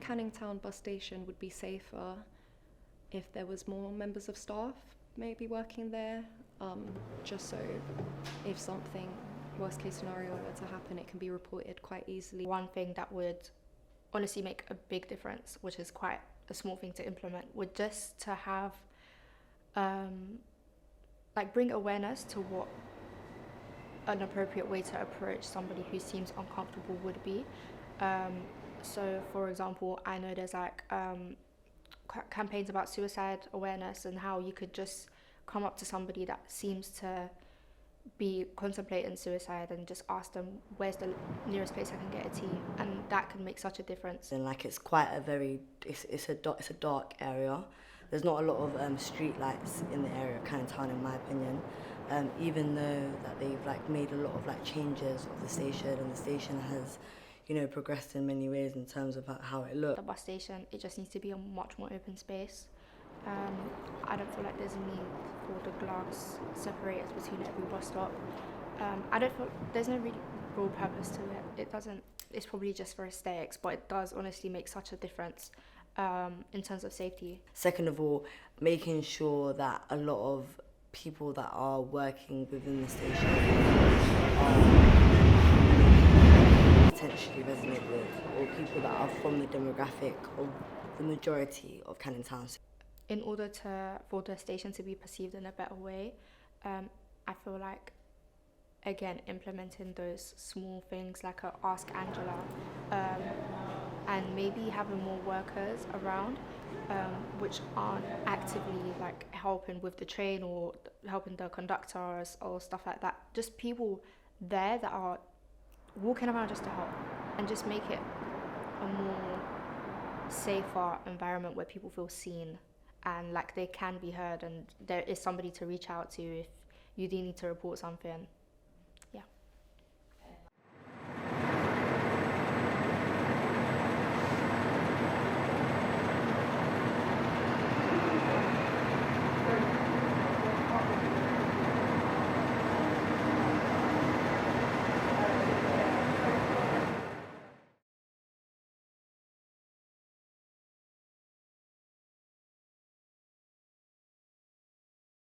Canning Town bus station would be safer if there was more members of staff maybe working there, just so if something, worst case scenario, were to happen, it can be reported quite easily. One thing that would honestly make a big difference, which is quite a small thing to implement, would just to have bring awareness to what an appropriate way to approach somebody who seems uncomfortable would be. So for example, I know there's campaigns about suicide awareness and how you could just come up to somebody that seems to be contemplating suicide and just ask them, where's the nearest place I can get a tea, and that can make such a difference. And it's quite a very, it's a dark area. There's not a lot of street lights in the area of Canning Town, in my opinion. Even though that they've made a lot of changes of the station, and the station has, progressed in many ways in terms of how it looks. The bus station, it just needs to be a much more open space. I don't feel like there's a need for the glass separators between every bus stop. I don't feel there's no really real purpose to it. It doesn't. It's probably just for aesthetics, but it does honestly make such a difference in terms of safety. Second of all, making sure that a lot of people that are working within the station potentially resonate with, or people that are from the demographic of the majority of Canning Town. In order for the station to be perceived in a better way, I feel like, again, implementing those small things like a Ask Angela, and maybe having more workers around which aren't actively helping with the train or helping the conductors or stuff like that. Just people there that are walking around just to help, and just make it a more safer environment where people feel seen and they can be heard, and there is somebody to reach out to if you do need to report something.